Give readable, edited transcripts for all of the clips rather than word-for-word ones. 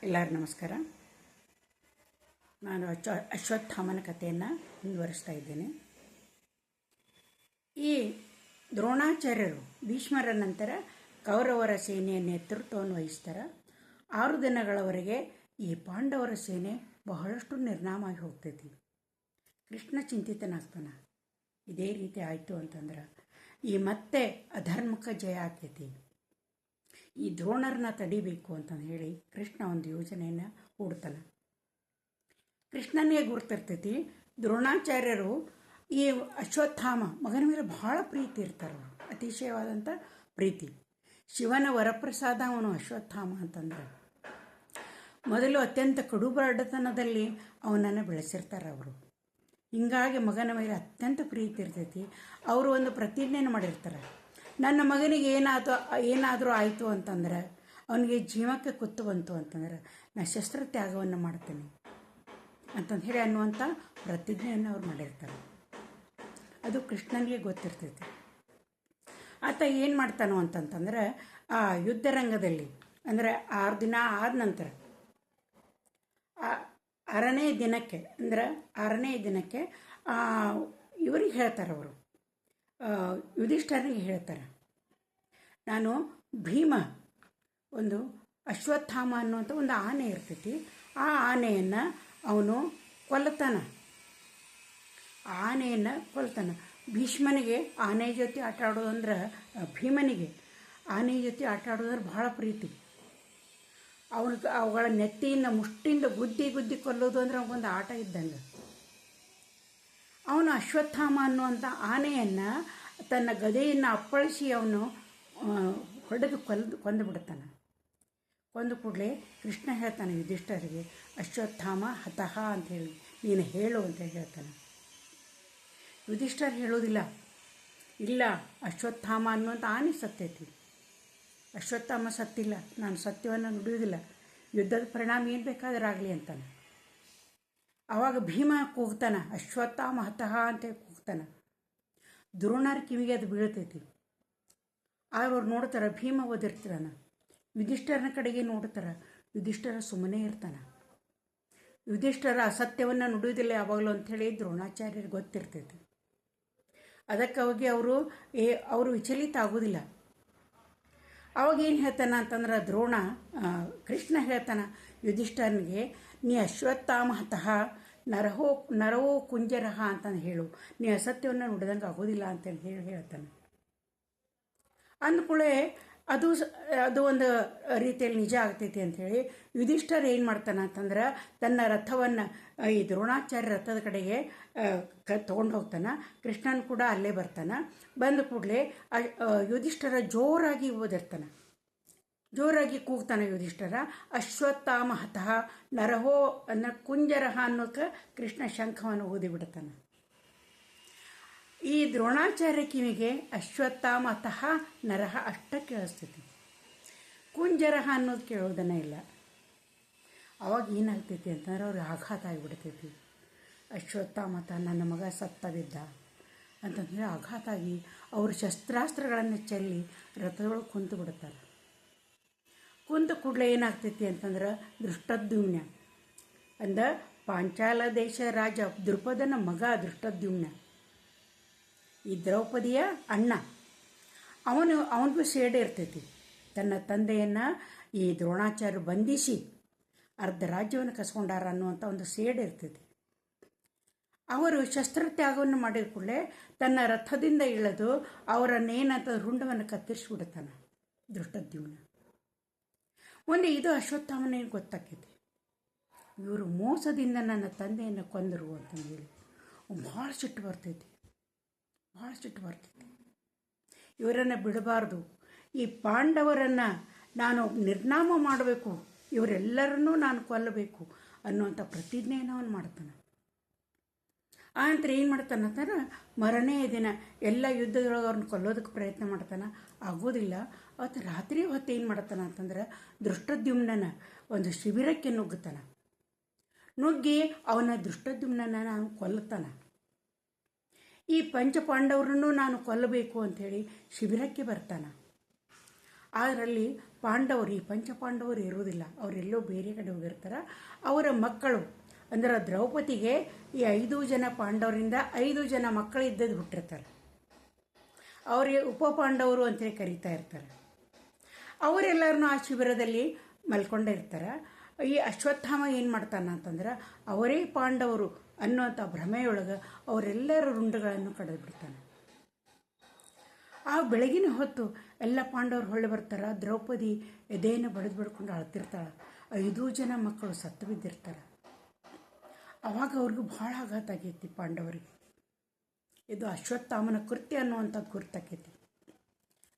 ಎಲ್ಲರಿಗೂ ನಮಸ್ಕಾರ. ನಾನು ಅಶ್ವತ್ಥಾಮನ ಕಥೆಯನ್ನು ಮುಂದುವರಿಸ್ತಾ ಇದ್ದೇನೆ. ಈ ದ್ರೋಣಾಚಾರ್ಯರು ಭೀಷ್ಮರ ನಂತರ ಕೌರವರ ಸೇನೆಯ ನೇತೃತ್ವವನ್ನು ವಹಿಸ್ತಾರೆ. 6 ದಿನಗಳವರೆಗೆ ಈ ಪಾಂಡವರ ಸೇನೆ ಬಹಳಷ್ಟು ನಿರ್ನಾಮವಾಗಿ ಹೋಗ್ತೈತಿ. ಕೃಷ್ಣ ಚಿಂತಿತನಾಗ್ತಾನೆ, ಇದೇ ರೀತಿ ಆಯಿತು ಅಂತಂದ್ರೆ ಈ ಮತ್ತೆ ಅಧರ್ಮಕ್ಕೆ ಜಯ ಆಗ್ತೈತಿ, ಈ ದ್ರೋಣರನ್ನ ತಡಿಬೇಕು ಅಂತಂದು ಹೇಳಿ ಕೃಷ್ಣ ಒಂದು ಯೋಜನೆಯನ್ನು ಹೂಡ್ತಾನೆ. ಕೃಷ್ಣನಿಗೆ ಗುರ್ತಿರ್ತೈತಿ ದ್ರೋಣಾಚಾರ್ಯರು ಈ ಅಶ್ವತ್ಥಾಮ ಮಗನ ಮೇಲೆ ಬಹಳ ಪ್ರೀತಿ ಇರ್ತಾರೆ. ಅವರು ಅತಿಶಯವಾದಂಥ ಪ್ರೀತಿ. ಶಿವನ ವರಪ್ರಸಾದ ಅವನು ಅಶ್ವತ್ಥಾಮ ಅಂತಂದ್ರೆ ಮೊದಲು ಅತ್ಯಂತ ಕಡುಬಡತನದಲ್ಲಿ ಅವನನ್ನು ಬೆಳೆಸಿರ್ತಾರೆ ಅವರು. ಹೀಗಾಗಿ ಮಗನ ಮೇಲೆ ಅತ್ಯಂತ ಪ್ರೀತಿ ಇರ್ತೈತಿ. ಅವರು ಒಂದು ಪ್ರತಿಜ್ಞೆಯನ್ನು ಮಾಡಿರ್ತಾರೆ, ನನ್ನ ಮಗನಿಗೆ ಏನಾದರೂ ಆಯಿತು ಅಂತಂದ್ರೆ, ಅವನಿಗೆ ಜೀವಕ್ಕೆ ಕುತ್ತು ಬಂತು ಅಂತಂದ್ರೆ ನಾನು ಶಸ್ತ್ರತ್ಯಾಗವನ್ನು ಮಾಡ್ತೇನೆ ಅಂತಂದು ಹೇಳಿ ಅನ್ನುವಂಥ ಪ್ರತಿಜ್ಞೆಯನ್ನು ಅವ್ರು ಮಾಡಿರ್ತಾರೆ. ಅದು ಕೃಷ್ಣನಿಗೆ ಗೊತ್ತಿರ್ತೈತಿ. ಆತ ಏನು ಮಾಡ್ತಾನೋ ಅಂತಂತಂದ್ರೆ ಆ ಯುದ್ಧರಂಗದಲ್ಲಿ ಅಂದರೆ 6 ದಿನ ಆದ ನಂತರ 6ನೇ ದಿನಕ್ಕೆ ಇವ್ರಿಗೆ ಹೇಳ್ತಾರೆ, ಅವರು ಯುಧಿಷ್ಠರಿಗೆ ಹೇಳ್ತಾರೆ, ನಾನು ಭೀಮ ಒಂದು ಅಶ್ವತ್ಥಾಮ ಅನ್ನುವಂಥ ಒಂದು ಆನೆ ಇರ್ತೈತಿ, ಆ ಆನೆಯನ್ನು ಅವನು ಕೊಲ್ತಾನೆ. ಭೀಷ್ಮನಿಗೆ ಆನೆ ಜೊತೆ ಆಟ ಆಡೋದಂದ್ರೆ, ಭೀಮನಿಗೆ ಆನೆ ಜೊತೆ ಆಟ ಆಡೋದ್ರೆ ಭಾಳ ಪ್ರೀತಿ. ಅವುಗಳ ನೆತ್ತಿಯಿಂದ ಮುಷ್ಟಿಂದ ಗುದ್ದಿ ಕೊಲ್ಲೋದು ಅಂದ್ರೆ ಅವನಿಗೊಂದು ಆಟ ಇದ್ದಂಗೆ. ಅವನು ಅಶ್ವತ್ಥಾಮ ಅನ್ನುವಂಥ ಆನೆಯನ್ನು ತನ್ನ ಗದೆಯನ್ನು ಅಪ್ಪಳಿಸಿ ಅವನು ಹೊಡೆದು ಕೊಂದು ಬಿಡ್ತಾನೆ. ಕೊಂದು ಕೂಡಲೇ ಕೃಷ್ಣ ಹೇಳ್ತಾನೆ ಯುಧಿಷ್ಠರಿಗೆ, ಅಶ್ವತ್ಥಾಮ ಹತಃ ಅಂಥೇಳಿ ನೀನು ಹೇಳು ಅಂತ ಹೇಳ್ತಾನೆ. ಯುಧಿಷ್ಠರು ಹೇಳೋದಿಲ್ಲ, ಇಲ್ಲ ಅಶ್ವತ್ಥಾಮ ಅನ್ನುವಂಥ ಆನೆ ಸತ್ತೈತಿ, ಅಶ್ವತ್ಥಾಮ ಸತ್ತಿಲ್ಲ, ನಾನು ಸತ್ಯವನ್ನು ನುಡಿಯೋದಿಲ್ಲ, ಯುದ್ಧದ ಪರಿಣಾಮ ಏನು ಬೇಕಾದ್ರೆ ಆಗಲಿ ಅಂತಾನೆ. ಆವಾಗ ಭೀಮ ಕೂಗ್ತಾನೆ, ಅಶ್ವತ್ಥಾಮ ಹತಃ ಅಂತ ಕೂಗ್ತಾನೆ. ದ್ರೋಣರ ಕಿವಿಗೆ ಅದು ಬೀಳ್ತೈತಿ. ಅವ್ರು ನೋಡ್ತಾರೆ, ಭೀಮ ಓದಿರ್ತಾನ. ಯುಧಿಷ್ಠರನ ಕಡೆಗೆ ನೋಡ್ತಾರೆ, ಯುಧಿಷ್ಠರ ಸುಮ್ಮನೆ ಇರ್ತಾನೆ. ಯುಧಿಷ್ಠರ ಅಸತ್ಯವನ್ನು ನುಡಿಯೋದಿಲ್ಲ ಯಾವಾಗಲೂ ಅಂಥೇಳಿ ದ್ರೋಣಾಚಾರ್ಯರಿಗೆ ಗೊತ್ತಿರ್ತೈತಿ. ಅದಕ್ಕೆ ಹೋಗಿ ಅವರು ವಿಚಲಿತ ಆಗೋದಿಲ್ಲ. ಅವಾಗ ಏನು ಹೇಳ್ತಾನೆ ಅಂತಂದ್ರೆ ಕೃಷ್ಣ ಹೇಳ್ತಾನೆ ಯುಧಿಷ್ಠರನಿಗೆ, ನೀ ಅಶ್ವತ್ಥಾಮ ಹತಃ ನರವೋ ಕುಂಜರಹ ಅಂತಂದು ಹೇಳು, ನೀ ಅಸತ್ಯವನ್ನು ನುಡಿದಂಗೆ ಆಗೋದಿಲ್ಲ ಅಂತೇಳಿ ಹೇಳ್ತಾನೆ. ಅಂದ್ಕೂಳೆ ಅದು ಒಂದು ರೀತಿಯಲ್ಲಿ ನಿಜ ಆಗ್ತೈತಿ ಅಂಥೇಳಿ ಯುಧಿಷ್ಠರ್ ಏನು ಮಾಡ್ತಾನೆ ಅಂತಂದ್ರೆ ತನ್ನ ರಥವನ್ನು ಈ ದ್ರೋಣಾಚಾರ್ಯ ರಥದ ಕಡೆಗೆ ತೊಗೊಂಡು ಹೋಗ್ತಾನೆ. ಕೃಷ್ಣನ್ ಕೂಡ ಅಲ್ಲೇ ಬರ್ತಾನೆ. ಬಂದ ಕೂಡಲೇ ಯುಧಿಷ್ಠರ ಜೋರಾಗಿ ಓದಿರ್ತಾನೆ, ಜೋರಾಗಿ ಕೂಗ್ತಾನೆ ಯುಧಿಷ್ಠರ, ಅಶ್ವತ್ಥಾಮ ಹತಃ ನರಹೋ ಅನ್ನೋ ಕುಂಜರಹ ಅನ್ನೋಕೆ ಕೃಷ್ಣ ಶಂಖವನ್ನು ಓದಿಬಿಡ್ತಾನೆ. ಈ ದ್ರೋಣಾಚಾರ್ಯ ಕಿವಿಗೆ ಅಶ್ವತ್ಥಾಮ ಹತಃ ನರಹ ಅಷ್ಟ ಕೇಳಿಸ್ತೈತಿ, ಕುಂಜರಹ ಅನ್ನೋದು ಕೇಳೋದನ್ನೇ ಇಲ್ಲ. ಅವಾಗ ಏನಾಗ್ತೈತಿ ಅಂತಂದ್ರೆ ಅವ್ರಿಗೆ ಆಘಾತ ಆಗಿಬಿಡ್ತೈತಿ. ಅಶ್ವತ್ಥಾಮ ನನ್ನ ಮಗ ಸತ್ತ ಬಿದ್ದ ಅಂತಂದರೆ ಆಘಾತ ಆಗಿ ಅವರು ಶಸ್ತ್ರಾಸ್ತ್ರಗಳನ್ನು ಚೆಲ್ಲಿ ರಥದೊಳಗೆ ಕುಂತು ಬಿಡ್ತಾರೆ. ಕುಂತ ಕೂಡಲೇ ಏನಾಗ್ತೈತಿ ಅಂತಂದ್ರೆ ದೃಷ್ಟದ್ಯುಮ್ನ ಪಾಂಚಾಲ ದೇಶ ರಾಜ ದೃಪದನ ಮಗ ದೃಷ್ಟದ್ಯುಮ್ನ, ಈ ದ್ರೌಪದಿಯ ಅಣ್ಣ, ಅವನಿಗೂ ಸೇಡೆ ಇರ್ತೈತಿ. ತನ್ನ ತಂದೆಯನ್ನು ಈ ದ್ರೋಣಾಚಾರ್ಯರು ಬಂಧಿಸಿ ಅರ್ಧ ರಾಜ್ಯವನ್ನು ಕಸ್ಕೊಂಡಾರ ಅನ್ನುವಂಥ ಒಂದು ಸೇಡೆ ಇರ್ತೈತಿ. ಅವರು ಶಸ್ತ್ರತ್ಯಾಗವನ್ನು ಮಾಡಿದ ಕೂಡಲೇ ತನ್ನ ರಥದಿಂದ ಇಳಿದು ಅವರನ್ನೇನಂತ ರುಂಡವನ್ನು ಕತ್ತರಿಸಿಬಿಡ್ತಾನೆ ದೃಷ್ಟದ್ಯುಮ್ನ. ಇದು ಅಶ್ವತ್ಥಾಮನಿಗೆ ಗೊತ್ತಾಕೈತಿ, ಇವರು ಮೋಸದಿಂದ ನನ್ನ ತಂದೆಯನ್ನು ಕೊಂದರು ಅಂತಂದೇಳಿ ಭಾಳ ಸಿಟ್ಟು ಬರ್ತೈತಿ. ಇವರನ್ನು ಬಿಡಬಾರ್ದು, ಈ ಪಾಂಡವರನ್ನು ನಾನು ನಿರ್ನಾಮ ಮಾಡಬೇಕು, ಇವರೆಲ್ಲರನ್ನೂ ನಾನು ಕೊಲ್ಲಬೇಕು ಅನ್ನುವಂಥ ಪ್ರತಿಜ್ಞೆಯನ್ನು ಅವನು ಮಾಡ್ತಾನೆ. ಆ ನಂತರ ಏನು ಮಾಡ್ತಾನೆ ಅಂತಂದ್ರೆ ಮರನೇ ದಿನ ಎಲ್ಲ ಯುದ್ಧದೊಳಗೆ ಅವ್ರನ್ನ ಕೊಲ್ಲೋದಕ್ಕೆ ಪ್ರಯತ್ನ ಮಾಡ್ತಾನೆ, ಆಗೋದಿಲ್ಲ. ಅವತ್ತು ರಾತ್ರಿ ಹೊತ್ತು ಏನು ಮಾಡ್ತಾನೆ ಅಂತಂದ್ರೆ ದೃಷ್ಟದ್ಯುಮ್ನನ ಒಂದು ಶಿಬಿರಕ್ಕೆ ನುಗ್ಗಿ ಅವನ ದೃಷ್ಟದ್ಯುಮ್ನನ ನಾನು ಕೊಲ್ಲುತ್ತಾನೆ. ಈ ಪಂಚಪಾಂಡವರನ್ನು ನಾನು ಕೊಲ್ಲಬೇಕು ಅಂಥೇಳಿ ಶಿಬಿರಕ್ಕೆ ಬರ್ತಾನೆ. ಅದರಲ್ಲಿ ಪಾಂಡವರು, ಈ ಪಂಚಪಾಂಡವರು ಇರುವುದಿಲ್ಲ, ಅವರೆಲ್ಲೋ ಬೇರೆ ಕಡೆ ಹೋಗಿರ್ತಾರೆ. ಅವರ ಮಕ್ಕಳು ಅಂದ್ರೆ ದ್ರೌಪದಿಗೆ ಈ 5 ಜನ ಪಾಂಡವರಿಂದ 5 ಜನ ಮಕ್ಕಳು ಇದ್ದದ್ದು ಬಿಟ್ಟಿರ್ತಾರೆ. ಅವರಿಗೆ ಉಪಪಾಂಡವರು ಅಂತೇಳಿ ಕರೀತಾ ಇರ್ತಾರೆ. ಅವರೆಲ್ಲರನ್ನೂ ಆ ಶಿಬಿರದಲ್ಲಿ ಮಲ್ಕೊಂಡೇ ಇರ್ತಾರೆ. ಈ ಅಶ್ವತ್ಥಾಮ ಏನು ಮಾಡ್ತಾನ ಅಂತಂದ್ರೆ ಅವರೇ ಪಾಂಡವರು ಅನ್ನೋಂಥ ಭ್ರಮೆಯೊಳಗೆ ಅವರೆಲ್ಲರ ರುಂಡಗಳನ್ನು ಕಡಿದು ಬಿಡ್ತಾನೆ. ಆ ಬೆಳಗಿನ ಹೊತ್ತು ಎಲ್ಲ ಪಾಂಡವರು ಹೊಳ್ಳಿ ಬರ್ತಾರೆ. ದ್ರೌಪದಿ ಎದೆಯನ್ನು ಬಡಿದು ಬಿಡ್ಕೊಂಡು ಅಳ್ತಿರ್ತಾಳೆ. 5 ಜನ ಮಕ್ಕಳು ಸತ್ತು ಬಿದ್ದಿರ್ತಾರೆ. ಅವಾಗ ಅವ್ರಿಗೂ ಭಾಳ ಆಘಾತ ಆಗೈತಿ ಪಾಂಡವರಿಗೆ. ಇದು ಅಶ್ವತ್ಥಾಮನ ಕೃತ್ಯ ಅನ್ನುವಂಥದ್ದು ಗುರ್ತಾಕೈತಿ.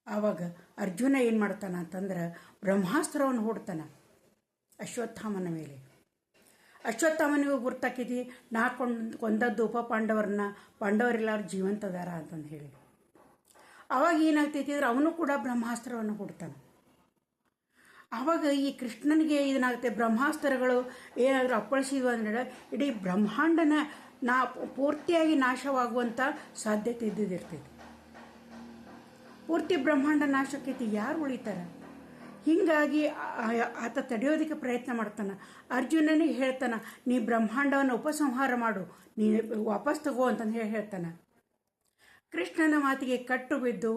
ಆವಾಗ ಅರ್ಜುನ ಏನು ಮಾಡ್ತಾನ ಅಂತಂದ್ರೆ ಬ್ರಹ್ಮಾಸ್ತ್ರವನ್ನು ಹೂಡ್ತಾನೆ ಅಶ್ವತ್ಥಾಮನ ಮೇಲೆ. ಅಶ್ವತ್ಥಾಮನಿಗೂ ಗುರ್ತಾಕೈತಿ, ನಾ ಕೊಂದದ್ದು ಪಾಂಡವರನ್ನ, ಪಾಂಡವರೆಲ್ಲರೂ ಜೀವಂತದಾರ ಅಂತಂದು ಹೇಳಿ. ಆವಾಗ ಏನಾಗ್ತೈತಿ ಅಂದ್ರೆ ಅವನು ಕೂಡ ಬ್ರಹ್ಮಾಸ್ತ್ರವನ್ನು ಹೂಡ್ತಾನೆ. ಆವಾಗ ಈ ಕೃಷ್ಣನಿಗೆ ಏನಾಗುತ್ತೆ, ಬ್ರಹ್ಮಾಸ್ತ್ರಗಳು ಏನಾದರೂ ಅಪ್ಪಳಿಸಿದ್ವು ಅಂದ್ರೆ ಇಡೀ ಬ್ರಹ್ಮಾಂಡನ ಪೂರ್ತಿಯಾಗಿ ನಾಶವಾಗುವಂಥ ಸಾಧ್ಯತೆ ಇದ್ದಿರ್ತೈತಿ. ಪೂರ್ತಿ ಬ್ರಹ್ಮಾಂಡ ನಾಶಕ್ಕೈತಿ, ಯಾರು ಉಳಿತಾರೆ? ಹೀಗಾಗಿ ಆತ ತಡೆಯೋದಕ್ಕೆ ಪ್ರಯತ್ನ ಮಾಡ್ತಾನೆ. ಅರ್ಜುನನಿಗೆ ಹೇಳ್ತಾನೆ, ನೀ ಬ್ರಹ್ಮಾಂಡವನ್ನು ಉಪಸಂಹಾರ ಮಾಡು, ನೀ ವಾಪಸ್ ತಗೋ ಅಂತಂದು ಹೇಳ್ತಾನೆ. ಕೃಷ್ಣನ ಮಾತಿಗೆ ಕಟ್ಟು ಬಿದ್ದು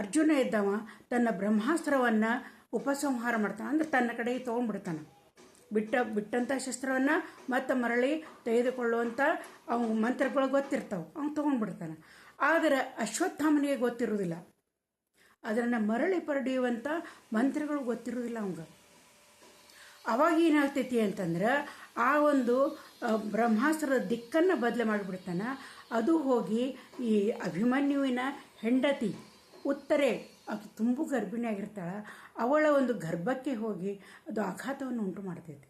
ಅರ್ಜುನ ಇದ್ದವ ತನ್ನ ಬ್ರಹ್ಮಾಸ್ತ್ರವನ್ನು ಉಪಸಂಹಾರ ಮಾಡ್ತಾನೆ. ಅಂದ್ರೆ ತನ್ನ ಕಡೆಗೆ ತೊಗೊಂಡ್ಬಿಡ್ತಾನೆ. ಬಿಟ್ಟಂಥ ಶಸ್ತ್ರವನ್ನು ಮತ್ತೆ ಮರಳಿ ತೆಗೆದುಕೊಳ್ಳುವಂಥ ಅವ್ನ ಮಂತ್ರಗಳು ಗೊತ್ತಿರ್ತಾವೆ, ಅವ್ನು ತೊಗೊಂಡ್ಬಿಡ್ತಾನೆ. ಆದರೆ ಅಶ್ವತ್ಥಾಮನಿಗೆ ಗೊತ್ತಿರೋದಿಲ್ಲ, ಅದನ್ನು ಮರಳಿ ಪಡೆಯುವಂಥ ಮಂತ್ರಗಳು ಗೊತ್ತಿರೋದಿಲ್ಲ ಅವಂಗೆ. ಅವಾಗ ಏನಾಗ್ತೈತಿ ಅಂತಂದ್ರೆ ಆ ಒಂದು ಬ್ರಹ್ಮಾಸ್ತ್ರದ ದಿಕ್ಕನ್ನು ಬದಲು ಮಾಡಿಬಿಡ್ತಾನೆ. ಅದು ಹೋಗಿ ಈ ಅಭಿಮನ್ಯುವಿನ ಹೆಂಡತಿ ಉತ್ತರೆ, ಅದು ತುಂಬು ಗರ್ಭಿಣಿಯಾಗಿರ್ತಾಳೆ, ಅವಳ ಒಂದು ಗರ್ಭಕ್ಕೆ ಹೋಗಿ ಅದು ಆಘಾತವನ್ನು ಉಂಟು ಮಾಡ್ತೈತಿ.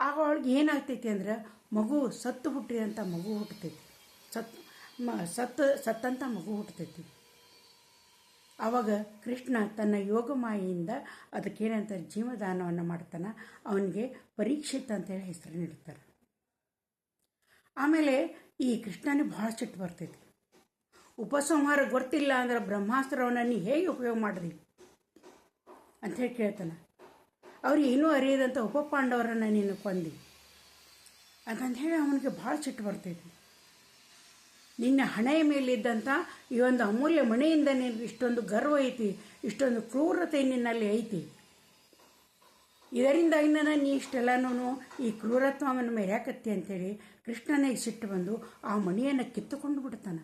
ಆಗ ಅವಳಿಗೆ ಏನಾಗ್ತೈತಿ ಅಂದ್ರೆ ಮಗು ಸತ್ತು ಹುಟ್ಟಿದಂಥ ಮಗು ಹುಟ್ಟತೈತಿ, ಸತ್ತಂಥ ಮಗು ಹುಟ್ಟತೈತಿ. ಆವಾಗ ಕೃಷ್ಣ ತನ್ನ ಯೋಗಮಾಯೆಯಿಂದ ಅದಕ್ಕೇನಂತ ಜೀವದಾನವನ್ನು ಮಾಡ್ತಾನೆ. ಅವನಿಗೆ ಪರೀಕ್ಷಿತ್ ಅಂತೇಳಿ ಹೆಸರು ನೀಡ್ತಾರೆ. ಆಮೇಲೆ ಈ ಕೃಷ್ಣನಿಗೆ ಭಾಳ ಸಿಟ್ಟು ಬರ್ತೈತಿ. ಉಪಸಂಹಾರ ಗೊತ್ತಿಲ್ಲ ಅಂದ್ರೆ ಬ್ರಹ್ಮಾಸ್ತ್ರವನ್ನು ನೀ ಹೇಗೆ ಉಪಯೋಗ ಮಾಡಿದಿ ಅಂಥೇಳಿ ಕೇಳ್ತಾನೆ. ಅವ್ರು ಏನೂ ಅರಿಯದಂಥ ಉಪಪಾಂಡವರನ್ನು ನೀನು ಕೊಂದಿ ಅಂತಂದು ಹೇಳಿ ಅವನಿಗೆ ಭಾಳ ಸಿಟ್ಟು ಬರ್ತೈತಿ. ನಿನ್ನ ಹಣೆಯ ಮೇಲಿದ್ದಂಥ ಈ ಒಂದು ಅಮೂಲ್ಯ ಮಣಿಯಿಂದ ನಿನಗೆ ಇಷ್ಟೊಂದು ಗರ್ವ ಐತಿ, ಇಷ್ಟೊಂದು ಕ್ರೂರತೆ ನಿನ್ನಲ್ಲಿ ಐತಿ, ಇದರಿಂದಾಗಿ ನೀ ಇಷ್ಟೆಲ್ಲನೂ ಈ ಕ್ರೂರತ್ವವನ್ನು ಮೆರ್ಯಾಕತ್ತಿ ಅಂತೇಳಿ ಕೃಷ್ಣನಿಗೆ ಸಿಟ್ಟು ಬಂದು ಆ ಮಣಿಯನ್ನು ಕಿತ್ತುಕೊಂಡು ಬಿಡ್ತಾನೆ.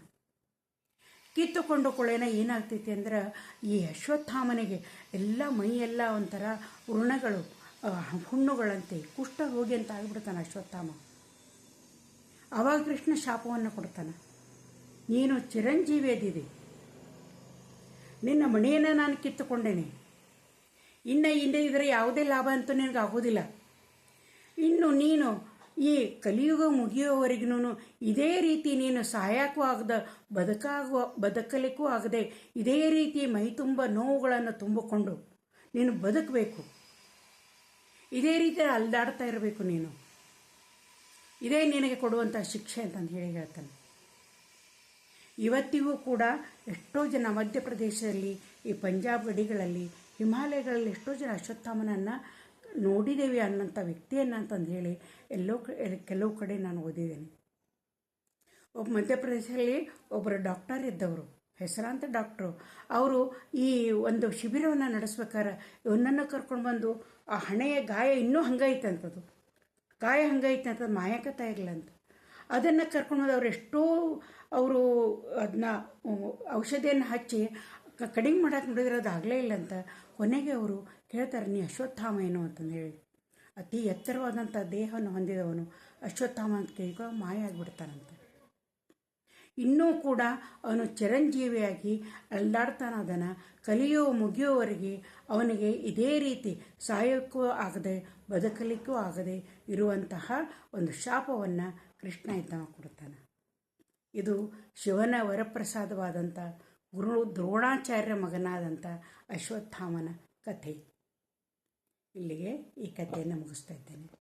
ಕಿತ್ತುಕೊಂಡು ಕೊಳ್ಳೇನ ಏನಾಗ್ತೈತಿ ಅಂದ್ರೆ ಈ ಅಶ್ವತ್ಥಾಮನಿಗೆ ಎಲ್ಲ ಮೈಯೆಲ್ಲ ಒಂಥರ ವೃಣಗಳು, ಹುಣ್ಣುಗಳಂತೆ, ಕುಷ್ಠ ರೋಗಿ ಅಂತ ಆಗಿಬಿಡ್ತಾನೆ ಅಶ್ವತ್ಥಾಮ. ಆವಾಗ ಕೃಷ್ಣ ಶಾಪವನ್ನು ಕೊಡ್ತಾನೆ, ನೀನು ಚಿರಂಜೀವಿ ಅದಿದೆ, ನಿನ್ನ ಮಣಿಯನ್ನು ನಾನು ಕಿತ್ತುಕೊಂಡೇನೆ, ಇನ್ನು ಇದರ ಯಾವುದೇ ಲಾಭ ಅಂತೂ ನಿನಗೆ ಆಗೋದಿಲ್ಲ. ಇನ್ನು ನೀನು ಈ ಕಲಿಯುಗ ಮುಗಿಯುವವರೆಗೂ ಇದೇ ರೀತಿ ನೀನು ಸಾಯಕ್ಕೂ ಆಗದೆ ಬದುಕಲಿಕ್ಕೂ ಆಗದೆ ಇದೇ ರೀತಿ ಮೈ ತುಂಬ ನೋವುಗಳನ್ನು ತುಂಬಿಕೊಂಡು ನೀನು ಬದುಕಬೇಕು, ಇದೇ ರೀತಿ ಅಲ್ದಾಡ್ತಾ ಇರಬೇಕು ನೀನು, ಇದೇ ನಿನಗೆ ಕೊಡುವಂಥ ಶಿಕ್ಷೆ ಅಂತಂದು ಹೇಳಿ ಹೇಳ್ತಾನೆ. ಇವತ್ತಿಗೂ ಕೂಡ ಎಷ್ಟೋ ಜನ ಮಧ್ಯಪ್ರದೇಶದಲ್ಲಿ, ಈ ಪಂಜಾಬ್ ಗಡಿಗಳಲ್ಲಿ, ಹಿಮಾಲಯಗಳಲ್ಲಿ ಎಷ್ಟೋ ಜನ ಅಶ್ವತ್ಥಾಮನನ್ನು ನೋಡಿದ್ದೇವೆ ಅನ್ನೋಂಥ ವ್ಯಕ್ತಿಯನ್ನು ಅಂತಂದು ಹೇಳಿ ಕೆಲವು ಕಡೆ ನಾನು ಓದಿದ್ದೇನೆ. ಒಬ್ಬ ಮಧ್ಯಪ್ರದೇಶದಲ್ಲಿ ಒಬ್ಬರು ಡಾಕ್ಟರ್ ಇದ್ದವರು, ಹೆಸರಾಂತ ಡಾಕ್ಟ್ರು. ಅವರು ಈ ಒಂದು ಶಿಬಿರವನ್ನು ನಡೆಸ್ಬೇಕಾದ್ರೆ ಇವನನ್ನು ಕರ್ಕೊಂಡು ಬಂದು ಆ ಹಣೆಯ ಗಾಯ ಇನ್ನೂ ಹಂಗೈತಂಥದ್ದು, ಗಾಯ ಹಂಗೈತೆ ಅಂತದ್ದು ಮಾಯಕತ ಇರಲಿಲ್ಲ ಅಂತ, ಅದನ್ನು ಕರ್ಕೊಂಡು ಬಂದು ಅವರು ಅದನ್ನ ಔಷಧಿಯನ್ನು ಹಚ್ಚಿ ಕಡಿಮೆ ಮಾಡೋಕೆ ನೋಡಿದ್ರೆ ಅದು ಆಗಲೇ ಇಲ್ಲ ಅಂತ ಕೊನೆಗೆ ಅವರು ಕೇಳ್ತಾರೆ, ನೀ ಅಶ್ವತ್ಥಾಮ ಏನು ಅಂತಂದು ಹೇಳಿ. ಅತಿ ಎತ್ತರವಾದಂಥ ದೇಹವನ್ನು ಹೊಂದಿದವನು ಅಶ್ವತ್ಥಾಮ ಅಂತ ಕೇಳಿಕೊಂಡು ಮಾಯ ಆಗಿಬಿಡ್ತಾನಂತೆ. ಇನ್ನೂ ಕೂಡ ಅವನು ಚಿರಂಜೀವಿಯಾಗಿ ಅಲ್ಲಾಡ್ತಾನೆ. ಅದನ್ನು ಮುಗಿಯುವವರೆಗೆ ಅವನಿಗೆ ಇದೇ ರೀತಿ ಸಾಯೋಕ್ಕೂ ಆಗದೆ ಬದುಕಲಿಕ್ಕೂ ಆಗದೆ ಇರುವಂತಹ ಒಂದು ಶಾಪವನ್ನು ಕೃಷ್ಣ ಇದ್ದವ ಕೊಡ್ತಾನೆ. ಇದು ಶಿವನ ವರಪ್ರಸಾದವಾದಂಥ ಗುರು ದ್ರೋಣಾಚಾರ್ಯ ಮಗನಾದಂಥ ಅಶ್ವತ್ಥಾಮನ ಕಥೆ. ಇಲ್ಲಿಗೆ ಈ ಕಥೆಯನ್ನು ಮುಗಿಸ್ತಾ ಇದ್ದೇನೆ.